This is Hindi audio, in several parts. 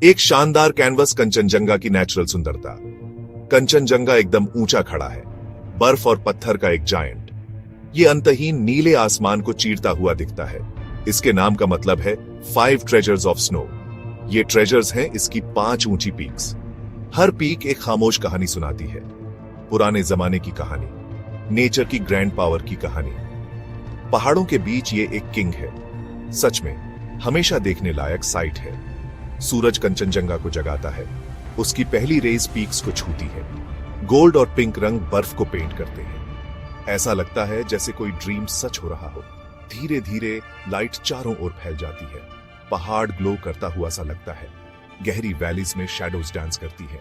एक शानदार कैनवस कंचनजंगा की नेचुरल सुंदरता। कंचनजंगा एकदम ऊंचा खड़ा है, बर्फ और पत्थर का एक जायंट। ये अंतहीन नीले आसमान को चीरता हुआ दिखता है। इसके नाम का मतलब है 5 ट्रेजर्स ऑफ स्नो। ये ट्रेजर्स हैं इसकी 5 ऊंची पीक्स। हर पीक एक खामोश कहानी सुनाती है, पुराने जमाने की कहानी, नेचर की ग्रैंड पावर की कहानी। पहाड़ों के बीच ये एक किंग है, सच में हमेशा देखने लायक साइट है। सूरज कंचनजंगा को जगाता है, उसकी पहली रेज पीक्स को छूती है। गोल्ड और पिंक रंग बर्फ को पेंट करते हैं। ऐसा लगता है जैसे कोई ड्रीम सच हो रहा हो। धीरे धीरे लाइट चारों ओर फैल जाती है, पहाड़ ग्लो करता हुआ सा लगता है। गहरी वैलीज में शैडोज डांस करती है।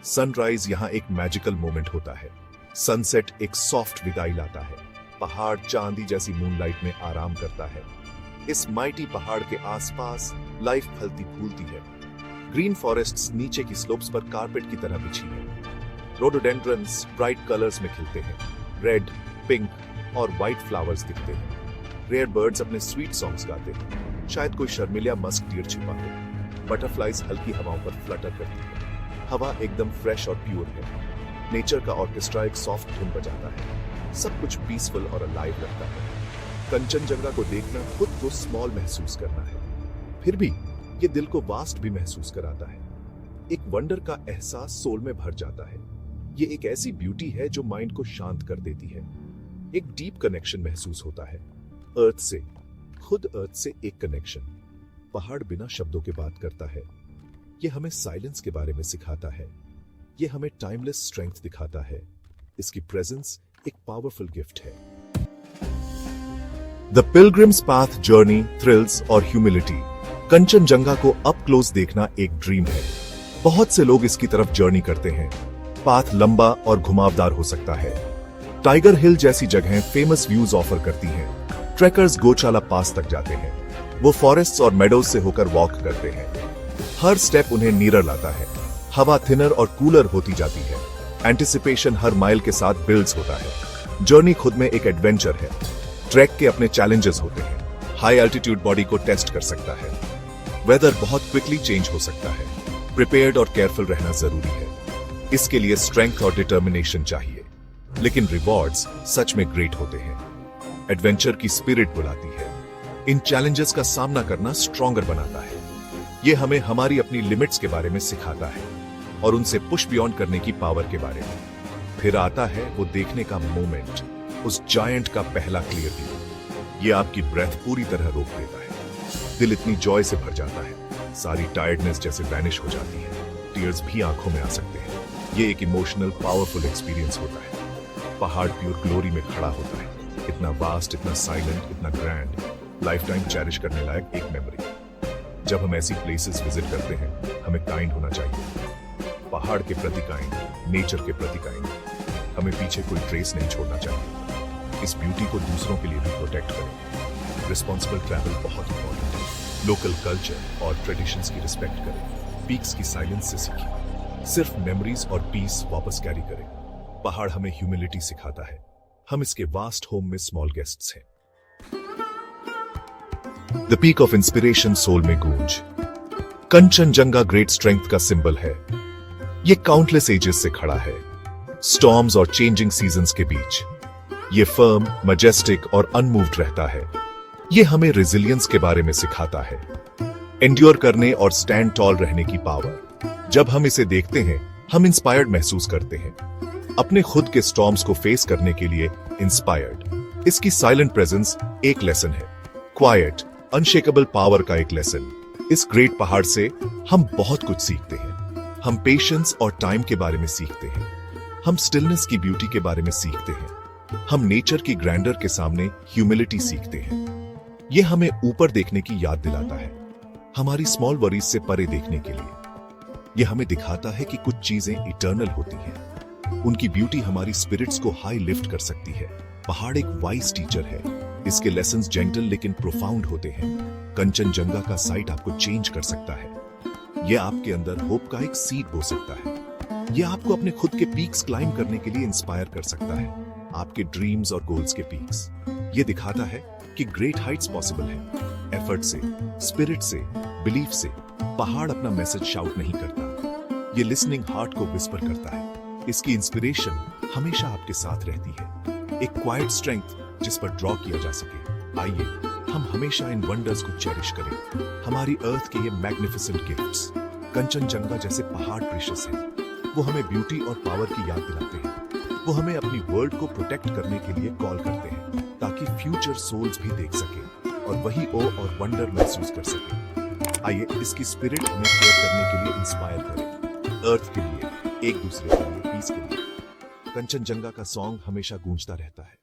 सनराइज यहाँ एक मैजिकल मोमेंट होता है। सनसेट एक सॉफ्ट विदाई लाता है। पहाड़ चांदी जैसी मूनलाइट में आराम करता है। इस माइटी पहाड़ के आसपास लाइफ फलती फूलती है। ग्रीन फॉरेस्ट्स नीचे की स्लोप्स पर कारपेट की तरह बिछी है। रोडोडेंड्रन्स ब्राइट कलर्स में खिलते हैं। रेड, पिंक और व्हाइट फ्लावर्स दिखते हैं। रेयर बर्ड्स अपने स्वीट सॉन्ग्स गाते हैं। शायद कोई शर्मिला मस्क डियर छिपा हो। बटरफ्लाइज हल्की हवाओं पर फ्लटर करती है। हवा एकदम फ्रेश और प्योर है। नेचर का ऑर्केस्ट्रा एक सॉफ्ट धुन बजाता है। सब कुछ पीसफुल और अलाइव लगता है। कंचनजंगा को देखना खुद को स्मॉल महसूस करना है, फिर भी ये दिल को वास्ट भी महसूस कराता है। एक वंडर का एहसास सोल में भर जाता है। ये एक ऐसी ब्यूटी है जो माइंड को शांत कर देती है। एक डीप कनेक्शन महसूस होता है अर्थ से, खुद अर्थ से एक कनेक्शन। पहाड़ बिना शब्दों के बात करता है। ये हमें साइलेंस के बारे में सिखाता है। ये हमें टाइमलेस स्ट्रेंथ दिखाता है। इसकी प्रेजेंस एक पावरफुल गिफ्ट है। The pilgrims path journey, thrills और ह्यूमिलिटी। कंचनजंगा को अप क्लोज देखना एक ड्रीम है। बहुत से लोग इसकी तरफ जर्नी करते हैं। पाथ लंबा और घुमावदार हो सकता है। टाइगर हिल जैसी जगहें फेमस व्यूज ऑफर करती हैं। ट्रैकर्स गोचाला पास तक जाते हैं। वो फॉरेस्ट्स और मेडोज से होकर वॉक करते हैं। हर स्टेप उन्हें नीरर लाता है। हवा थिनर और कूलर होती जाती है। एंटिसिपेशन हर माइल के साथ बिल्ड्स होता है। जर्नी खुद में एक एडवेंचर है। ट्रैक के अपने चैलेंजेस होते हैं। हाई एल्टीट्यूड बॉडी को टेस्ट कर सकता है। वेदर बहुत क्विकली चेंज हो सकता है। प्रिपेयर्ड और केयरफुल रहना जरूरी है। इसके लिए स्ट्रेंथ और डिटर्मिनेशन चाहिए, लेकिन रिवॉर्ड्स सच में ग्रेट होते हैं। एडवेंचर की स्पिरिट बुलाती है। इन चैलेंजेस का सामना करना स्ट्रॉन्गर बनाता है। ये हमें हमारी अपनी लिमिट्स के बारे में सिखाता है और उनसे पुश बियॉन्ड करने की पावर के बारे में। फिर आता है वो देखने का मोमेंट, उस जायंट का पहला क्लियर व्यू। ये आपकी ब्रेथ पूरी तरह रोक देता है। दिल इतनी जॉय से भर जाता है, सारी टायर्डनेस जैसे वैनिश हो जाती है। टीयर्स भी आंखों में आ सकते हैं। ये एक इमोशनल पावरफुल एक्सपीरियंस होता है। पहाड़ प्योर ग्लोरी में खड़ा होता है। इतना वास्ट, इतना साइलेंट, इतना ग्रैंड, लाइफ टाइम चेरिश करने लायक एक मेमोरी। जब हम ऐसी प्लेसेस विजिट करते हैं, हमें काइंड होना चाहिए। पहाड़ के प्रति काइंड, नेचर के प्रति काइंड। हमें पीछे कोई ट्रेस नहीं छोड़ना चाहिए। इस ब्यूटी को दूसरों के लिए भी प्रोटेक्ट करें। रिस्पॉन्सिबल ट्रैवल बहुत इंपॉर्टेंट है। लोकल कल्चर और ट्रेडिशंस की रिस्पेक्ट करें। पीक्स की साइलेंस से सीखें। सिर्फ मेमोरीज और पीस वापस कैरी करें। पहाड़ हमें ह्यूमिलिटी सिखाता है। हम इसके वास्ट होम में स्मॉल गेस्ट्स हैं। The peak of inspiration soul में गूंज। कंचनजंगा ग्रेट स्ट्रेंथ का सिंबल है। ये काउंटलेस एजेस से खड़ा है, स्टॉर्म्स और चेंजिंग सीजन्स के बीच। ये फर्म, मैजेस्टिक और अनमूव्ड रहता है। ये हमें रेजिलियंस के बारे में सिखाता है, एंड्योर करने और स्टैंड टॉल रहने की पावर। जब हम इसे देखते हैं, हम इंस्पायर्ड महसूस करते हैं, अपने खुद के स्टॉर्म्स को फेस करने के लिए इंस्पायर्ड। इसकी साइलेंट प्रेजेंस एक लेसन है। क्वाइट, अनशेकेबल पावर का एक लेसन। इस ग्रेट पहाड़ से हम बहुत कुछ सीखते हैं। हम पेशेंस और टाइम के बारे में सीखते हैं। हम स्टिलनेस की ब्यूटी के बारे में सीखते हैं। हम नेचर की ग्रैंडर के सामने ह्यूमिलिटी सीखते हैं। यह हमें ऊपर देखने की याद दिलाता है, हमारी स्मॉल वरीज से परे देखने के लिए। यह हमें दिखाता है कि कुछ चीजें इटर्नल होती हैं। उनकी ब्यूटी हमारी स्पिरिट्स को हाई लिफ्ट कर सकती है। पहाड़ एक वाइज टीचर है। इसके लेसन्स जेंटल लेकिन प्रोफाउंड होते हैं। कंचनजंगा का साइट आपको चेंज कर सकता है। यह आपके अंदर होप का एक सीड बो सकता है। यह आपको अपने खुद के पीक्स क्लाइम करने के लिए इंस्पायर कर सकता है। आपके ड्रीम्स और गोल्स के पीक्स। यह दिखाता है कि ग्रेट हाइट्स पॉसिबल है। एफर्ट से, स्पिरिट से, बिलीफ से। पहाड़ अपना मैसेज शाउट नहीं करता, ये लिसनिंग हार्ट को विस्पर करता है। इसकी इंस्पिरेशन हमेशा आपके साथ रहती है, एक क्वाइट स्ट्रेंथ जिस पर ड्रॉ किया जा सके। आइए हम हमेशा इन वंडर्स को चेरिश करें। हमारी अर्थ के ये मैग्निफिसेंट गिफ्ट्स, कंचनजंगा जैसे पहाड़ प्रेशियस हैं। वो हमें ब्यूटी और पावर की याद दिलाते हैं। वो हमें अपनी वर्ल्ड को प्रोटेक्ट करने के लिए कॉल करते हैं, ताकि फ्यूचर सोल्स भी देख सके और वही ओ और वंडर महसूस कर सके। आइए इसकी स्पिरिट हमें केयर करने के लिए इंस्पायर करें, अर्थ के लिए, एक दूसरे के लिए, पीस के लिए। कंचनजंगा का सॉन्ग हमेशा गूंजता रहता है।